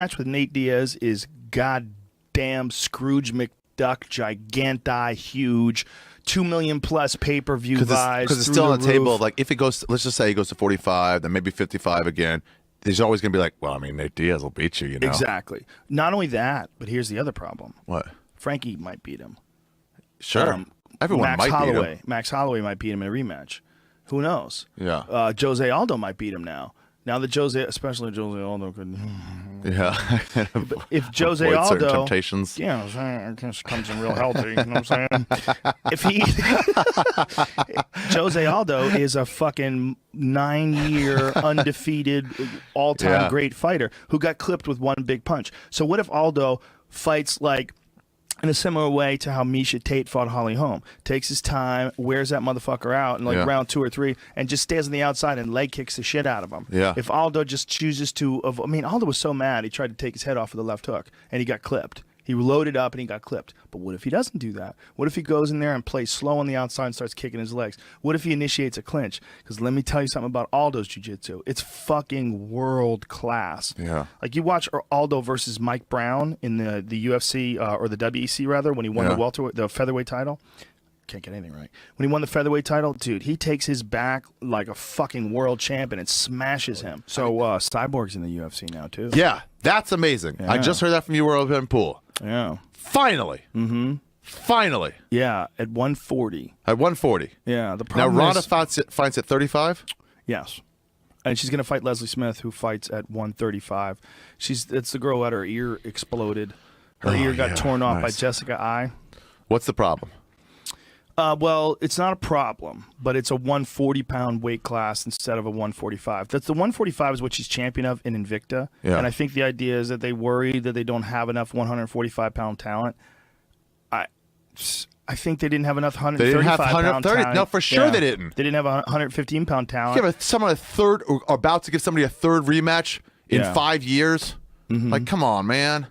with Nate Diaz is goddamn Scrooge McDuck, giganti, huge, 2 million plus pay-per-view buys. Because it's still on the table. Like if it goes, let's just say he goes to 45, then maybe 55 again. There's always going to be like, well, I mean, Nate Diaz will beat you, you know? Exactly. Not only that, but here's the other problem. What? Frankie might beat him. Sure. Everyone might beat him. Max Holloway might beat him in a rematch. Who knows? Yeah. Jose Aldo might beat him now. Now that especially Jose Aldo could. Yeah. If Jose Aldo. Temptations. Yeah, it comes in real healthy. You know what I'm saying? If he. Jose Aldo is a fucking 9-year undefeated all-time great fighter who got clipped with one big punch. So what if Aldo fights like in a similar way to how Miesha Tate fought Holly Holm? Takes his time, wears that motherfucker out in like round 2 or 3, and just stays on the outside and leg kicks the shit out of him. Yeah. If Aldo just chooses to, I mean, Aldo was so mad he tried to take his head off with a left hook, and he got clipped. He loaded up and he got clipped. But what if he doesn't do that? What if he goes in there and plays slow on the outside and starts kicking his legs? What if he initiates a clinch? Because let me tell you something about Aldo's jiu-jitsu. It's fucking world class. Yeah. Like you watch Aldo versus Mike Brown in the UFC or the WEC rather when he won the featherweight title. Can't get anything right. When he won the featherweight title, dude, he takes his back like a fucking world champion and smashes him. So Cyborg's in the UFC now too. Yeah, that's amazing. Yeah. I just heard that from you, World Pen Pool. Yeah. Finally. Mm-hmm. Finally. Yeah, at 140. At 140. Yeah. The problem now Ronda fights at 35. Yes. And she's going to fight Leslie Smith, who fights at 135. It's the girl that her ear exploded. Her ear got torn off by Jessica I. What's the problem? Well, it's not a problem, but it's a 140-pound weight class instead of a 145. That's the 145 is what she's champion of in Invicta, and I think the idea is that they worry that they don't have enough 145-pound talent. I think they didn't have enough 135-pound talent. No, for sure they didn't. They didn't have a 115-pound talent. You have someone about to give somebody a third rematch in 5 years. Mm-hmm. Like, come on, man.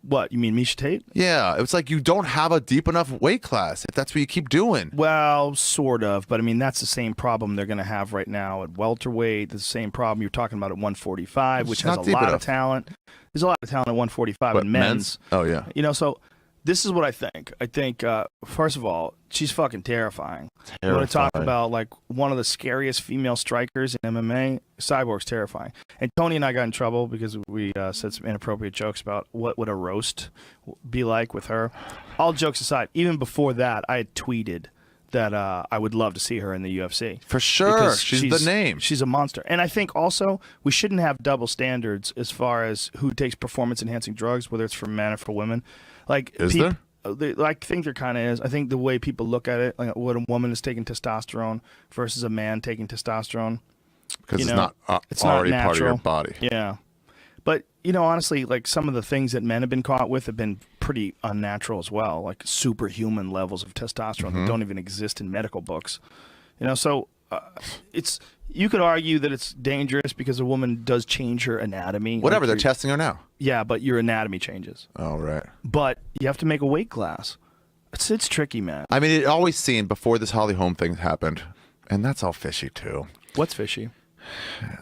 What, you mean Miesha Tate? Yeah, it's like you don't have a deep enough weight class if that's what you keep doing. Well, sort of, but I mean that's the same problem they're going to have right now at welterweight. The same problem you're talking about at 145, which has a lot of talent. There's a lot of talent at 145 in men's. Oh yeah. You know, so this is what I think. I think first of all, she's fucking terrifying. You want to talk about like one of the scariest female strikers in MMA? Cyborg's terrifying. And Tony and I got in trouble because we said some inappropriate jokes about what would a roast be like with her. All jokes aside, even before that, I had tweeted that I would love to see her in the UFC. For sure. She's the name. She's a monster. And I think also we shouldn't have double standards as far as who takes performance-enhancing drugs, whether it's for men or for women. Like, is there? I think there kind of is. I think the way people look at it, like what a woman is taking testosterone versus a man taking testosterone. Because it's not already part of your body. Yeah. But, you know, honestly, like some of the things that men have been caught with have been pretty unnatural as well, like superhuman levels of testosterone that don't even exist in medical books. You know, so you could argue that it's dangerous because a woman does change her anatomy. Whatever, they're testing her now. Yeah, but your anatomy changes. Oh, right. But you have to make a weight class. It's tricky, man. I mean, it always seemed before this Holly Holm thing happened, and that's all fishy too. What's fishy?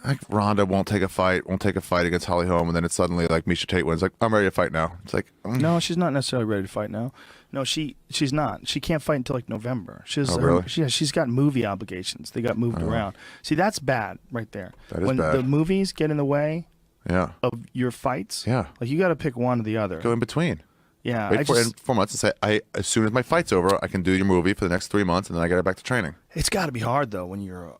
Like Ronda won't take a fight against Holly Holm, and then it's suddenly like Miesha Tate wins. Like, I'm ready to fight now. It's like no, she's not necessarily ready to fight now. No, she's not. She can't fight until like November. Really? She's got movie obligations. They got moved around. See, that's bad right there. That is when bad. The movies get in the way of your fights, like you got to pick one or the other. Go in between. Yeah, wait for 4 months and say, as soon as my fight's over, I can do your movie for the next 3 months, and then I get back to training. It's got to be hard though when you're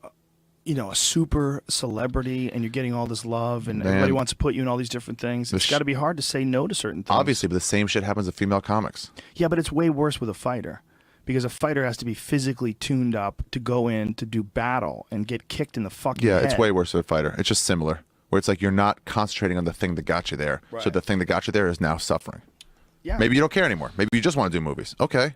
a super celebrity and you're getting all this love and everybody wants to put you in all these different things. It's got to be hard to say no to certain things. Obviously, but the same shit happens to female comics. Yeah, but it's way worse with a fighter because a fighter has to be physically tuned up to go in to do battle and get kicked in the fucking head. Yeah, it's way worse with a fighter. It's just similar, where it's like you're not concentrating on the thing that got you there. Right. So the thing that got you there is now suffering. Yeah. Maybe you don't care anymore. Maybe you just want to do movies. Okay.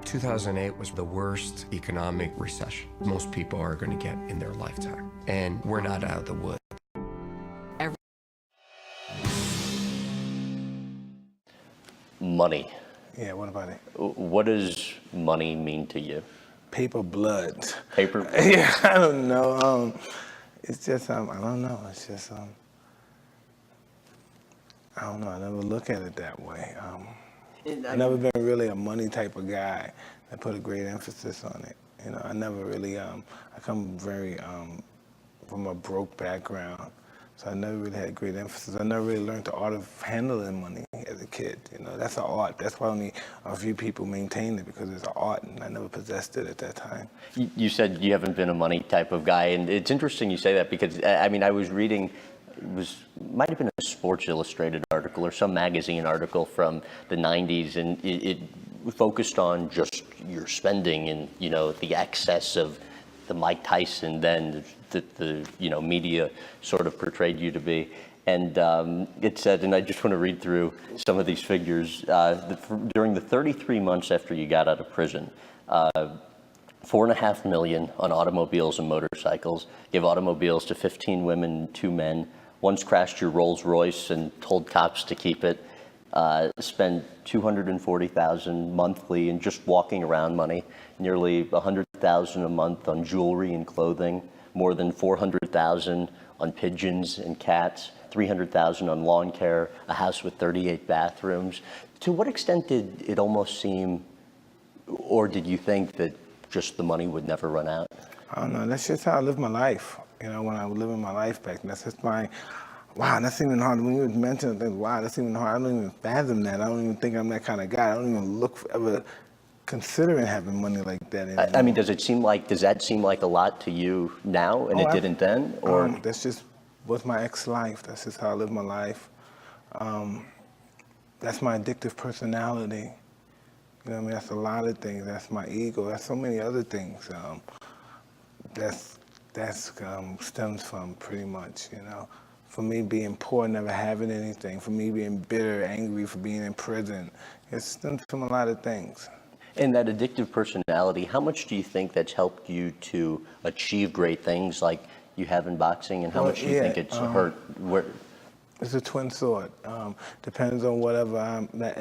2008 was the worst economic recession most people are going to get in their lifetime. And we're not out of the woods. Money. Yeah, what about it? What does money mean to you? Paper blood. Paper? Yeah, I don't know. It's just, I don't know. It's just, I don't know. I never look at it that way. I've never been really a money type of guy that put a great emphasis on it. You know, I never really, I come very, from a broke background. So I never really had great emphasis. I never really learned the art of handling money as a kid. You know, that's an art. That's why only a few people maintain it, because it's an art, and I never possessed it at that time. You said you haven't been a money type of guy, and it's interesting you say that because, I mean, I was reading, might have been a Sports Illustrated article or some magazine article from the 90s, and it focused on just your spending and, you know, the excess of the Mike Tyson then the you know, media sort of portrayed you to be. And it said, and I just want to read through some of these figures, during the 33 months after you got out of prison, $4.5 million on automobiles and motorcycles, gave automobiles to 15 women and 2 men, once crashed your Rolls Royce and told cops to keep it, spent $240,000 monthly in just walking around money, nearly $100,000 a month on jewelry and clothing, more than $400,000 on pigeons and cats, $300,000 on lawn care, a house with 38 bathrooms. To what extent did it almost seem, or did you think that just the money would never run out? I don't know. That's just how I live my life. You know, when I was living my life back then, that's just my, wow, that's even hard. When you mention things, wow, that's even hard. I don't even fathom that. I don't even think I'm that kind of guy. I don't even look for ever considering having money like that anymore. I mean, does that seem like a lot to you now, and it didn't then? Or that's just what's my ex-life. That's just how I live my life. That's my addictive personality. You know what I mean? That's a lot of things. That's my ego. That's so many other things. That's stems from pretty much, you know. For me being poor, never having anything. For me being bitter, angry for being in prison. It stems from a lot of things. And that addictive personality, how much do you think that's helped you to achieve great things like you have in boxing, and how much do you think it's hurt? It's a twin sword. Depends on whatever that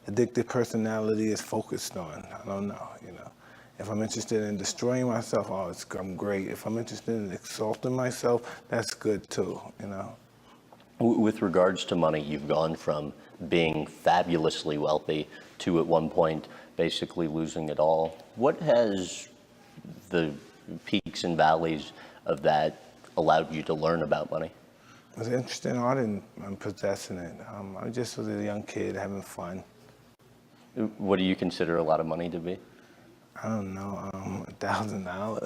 addictive personality is focused on. I don't know, you know. If I'm interested in destroying myself, I'm great. If I'm interested in exalting myself, that's good too, you know. With regards to money, you've gone from being fabulously wealthy to at one point basically losing it all. What has the peaks and valleys of that allowed you to learn about money? I was interested in art and possessing it. I just was a young kid having fun. What do you consider a lot of money to be? I don't know, $1,000.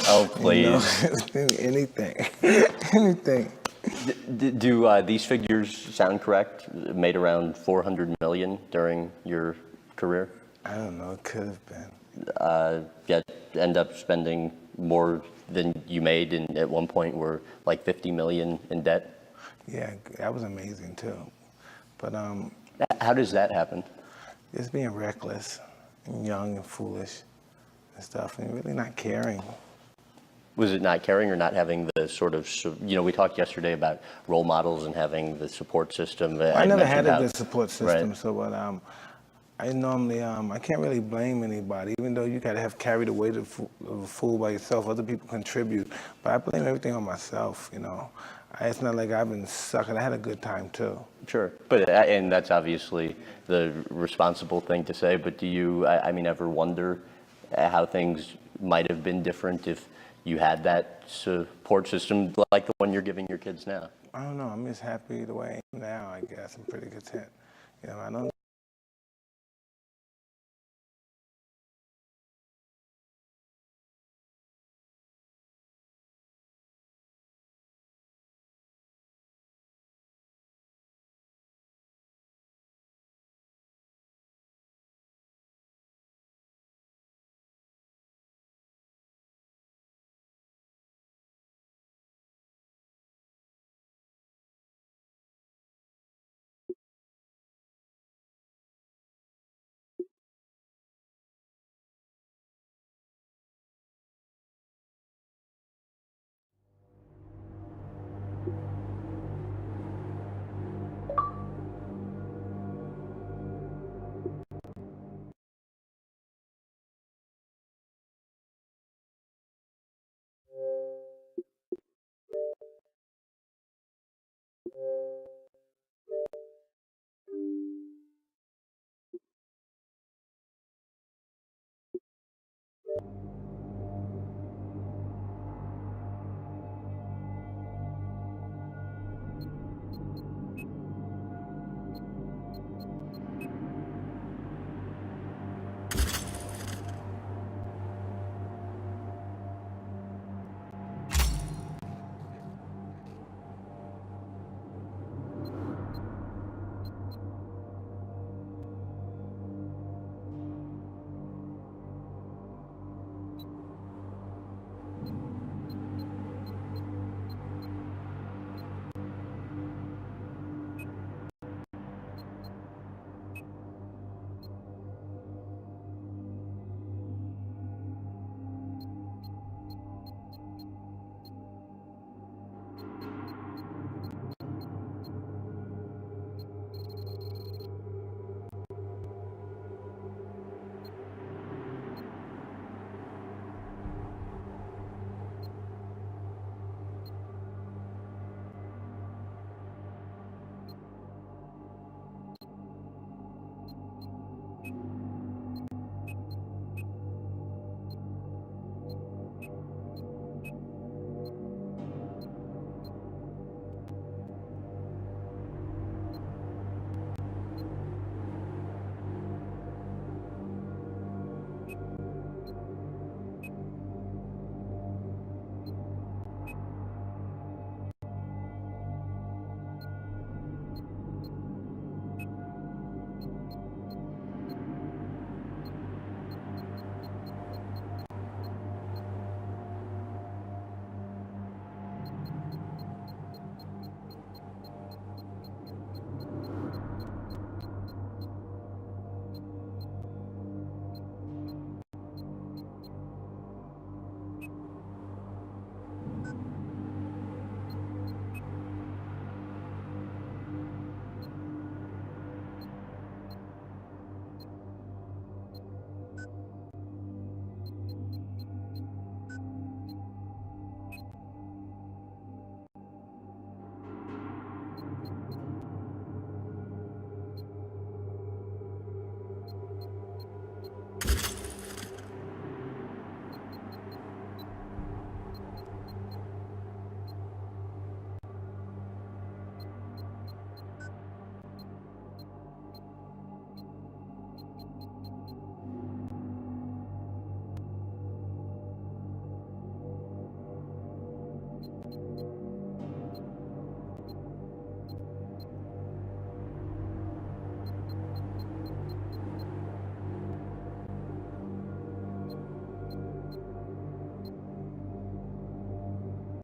Oh, please. You know, anything, anything. Do these figures sound correct? Made around $400 million during your career? I don't know, it could have been. Yet end up spending more than you made, and at one point were like $50 million in debt? Yeah, that was amazing too. But how does that happen? Just being reckless and young and foolish and stuff, and really not caring. Was it not caring or not having the sort of, you know, we talked yesterday about role models and having the support system. I never had a good support system, right. So but I normally, I can't really blame anybody, even though you gotta have carried the weight of a fool by yourself. Other people contribute, but I blame everything on myself, you know. It's not like I've been sucking. I had a good time too. Sure, but and that's obviously the responsible thing to say, but do you, I mean, ever wonder how things might have been different if you had that support system like the one you're giving your kids now? I don't know. I'm just happy the way I am now, I guess. I'm pretty content. You know, I don't